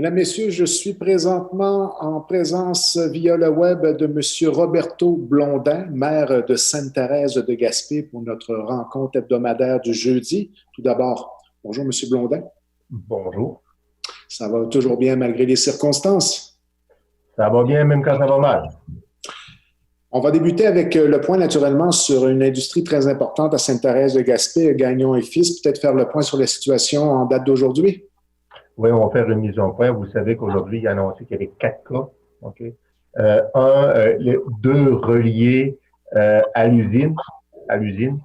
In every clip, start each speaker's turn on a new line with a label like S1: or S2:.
S1: Mesdames, Messieurs, je suis présentement en présence via le web de M. Roberto Blondin, maire de Sainte-Thérèse de Gaspé, pour notre rencontre hebdomadaire du jeudi. Tout d'abord, bonjour M. Blondin.
S2: Bonjour.
S1: Ça va toujours bien malgré les circonstances?
S2: Ça va bien même quand ça va mal.
S1: On va débuter avec le point naturellement sur une industrie très importante à Sainte-Thérèse de Gaspé, Gagnon et Fils. Peut-être faire le point sur la situation en date d'aujourd'hui.
S2: Oui, on va faire une mise au point. Vous savez qu'aujourd'hui, il a annoncé qu'il y avait 4 cas. OK? Deux reliés à l'usine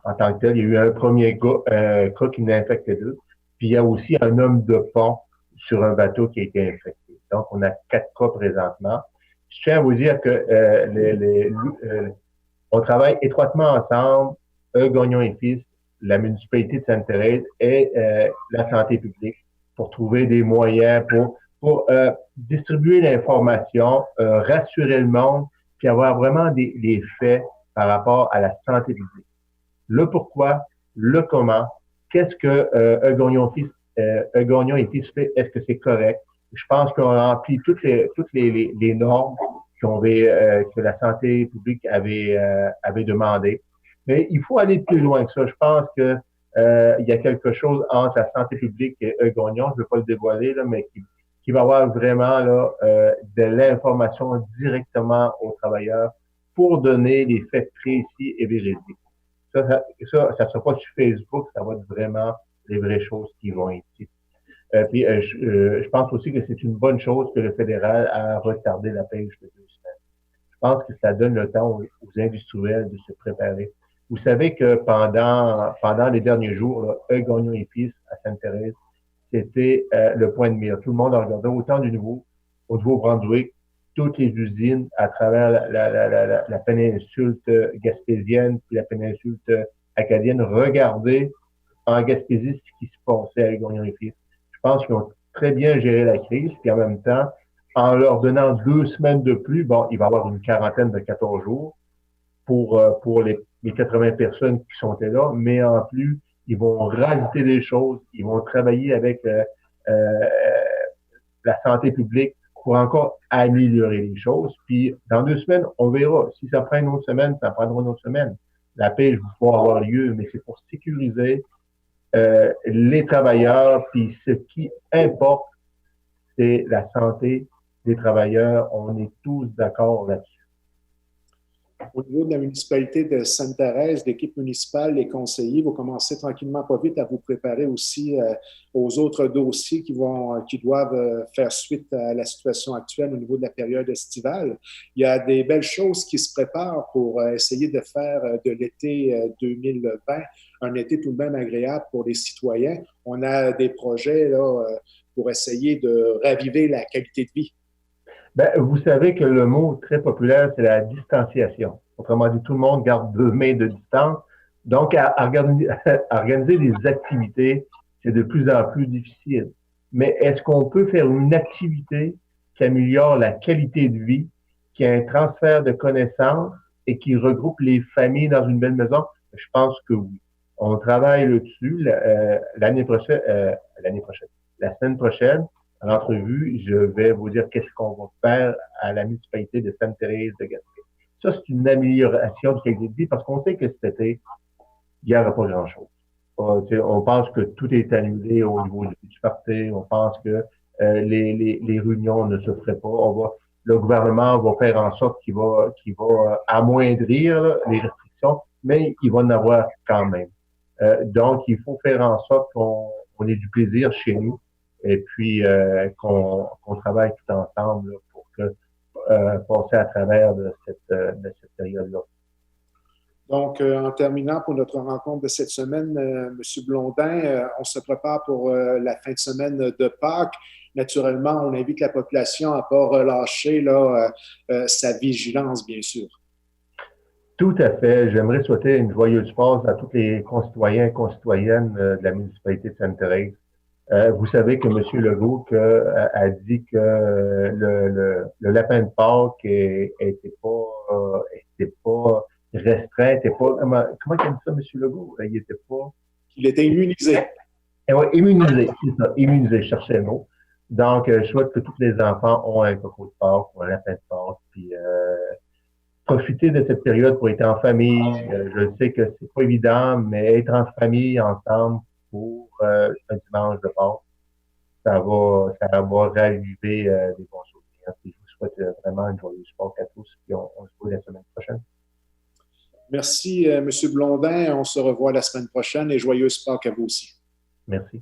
S2: en tant que tel. Il y a eu un premier cas qui n'a infecté deux. Puis il y a aussi un homme de pont sur un bateau qui a été infecté. Donc, on a 4 cas présentement. Je tiens à vous dire que on travaille étroitement ensemble, Gagnon et Fils, la municipalité de Sainte-Thérèse et la santé publique pour trouver des moyens pour distribuer l'information, rassurer le monde, puis avoir vraiment des faits par rapport à la santé publique. Le pourquoi, le comment, qu'est-ce que Gagnon et Fils fait, est-ce que c'est correct? Je pense qu'on remplit toutes les normes que la santé publique avait demandé. Mais il faut aller plus loin que ça. Je pense que il y a quelque chose entre la santé publique et Gagnon, je ne veux pas le dévoiler, là, mais qui va avoir vraiment là, de l'information directement aux travailleurs pour donner des faits précis et véridiques. Ça sera pas sur Facebook, ça va être vraiment les vraies choses qui vont être ici. Je pense aussi que c'est une bonne chose que le fédéral a retardé la pêche de 2 semaines. Je pense que ça donne le temps aux industriels de se préparer. Vous savez que pendant les derniers jours, là, Gagnon et Fils à Sainte-Thérèse, c'était le point de mire. Tout le monde a regardé autant au Nouveau-Brunswick, toutes les usines à travers la péninsule gaspésienne puis la péninsule acadienne, regarder en Gaspésie ce qui se passait à Gagnon et Fils. Je pense qu'ils ont très bien géré la crise, puis en même temps, en leur donnant 2 semaines de plus, bon, il va y avoir une quarantaine de 14 jours pour les 80 personnes qui sont là, mais en plus, ils vont rajouter des choses, ils vont travailler avec la santé publique pour encore améliorer les choses. Puis, dans 2 semaines, on verra. Si ça prend une autre semaine, ça prendra une autre semaine. La pêche va avoir lieu, mais c'est pour sécuriser les travailleurs, puis ce qui importe, c'est la santé des travailleurs. On est tous d'accord là-dessus.
S1: Au niveau de la municipalité de Sainte-Thérèse, l'équipe municipale, les conseillers, vous commencez tranquillement pas vite à vous préparer aussi aux autres dossiers qui doivent faire suite à la situation actuelle au niveau de la période estivale. Il y a des belles choses qui se préparent pour essayer de faire de l'été 2020 un été tout de même agréable pour les citoyens. On a des projets là, pour essayer de raviver la qualité de vie.
S2: Ben, vous savez que le mot très populaire, c'est la distanciation. Autrement dit, tout le monde garde 2 mètres de distance. Donc, à organiser des activités, c'est de plus en plus difficile. Mais est-ce qu'on peut faire une activité qui améliore la qualité de vie, qui a un transfert de connaissances et qui regroupe les familles dans une belle maison? Je pense que oui. On travaille là-dessus la semaine prochaine. À l'entrevue, je vais vous dire qu'est-ce qu'on va faire à la municipalité de Sainte-Thérèse de Gaspé. Ça, c'est une amélioration de qualité de vie parce qu'on sait que cet été, il n'y aura pas grand-chose. On pense que tout est annulé au niveau du party. On pense que les réunions ne se feraient pas. Le gouvernement va faire en sorte qu'il va amoindrir là, les restrictions, mais il va en avoir quand même. Donc, il faut faire en sorte qu'on ait du plaisir chez nous et puis qu'on travaille tout ensemble là, pour passer à travers de cette période-là.
S1: Donc, en terminant pour notre rencontre de cette semaine, M. Blondin, on se prépare pour la fin de semaine de Pâques. Naturellement, on invite la population à ne pas relâcher là, sa vigilance, bien sûr.
S2: Tout à fait. J'aimerais souhaiter une joyeuse Pâques à tous les concitoyens et concitoyennes de la municipalité de Sainte-Thérèse. Vous savez que M. Legault a dit que le lapin de Pâques était pas restreint, était pas comment il a dit ça, M. Legault? Il était pas.
S1: Il était immunisé.
S2: Ouais, immunisé, c'est ça, immunisé, je cherchais le mot. Donc, je souhaite que tous les enfants ont un coco de Pâques ou un lapin de Pâques, puis profiter de cette période pour être en famille. Je sais que c'est pas évident, mais être en famille ensemble pour un dimanche de Pâques, ça va raviver des bons souvenirs. Puis je vous souhaite vraiment une joyeuse Pâques à tous, puis on se voit la semaine prochaine.
S1: Merci, M. Blondin. On se revoit la semaine prochaine et joyeuse Pâques à vous aussi.
S2: Merci.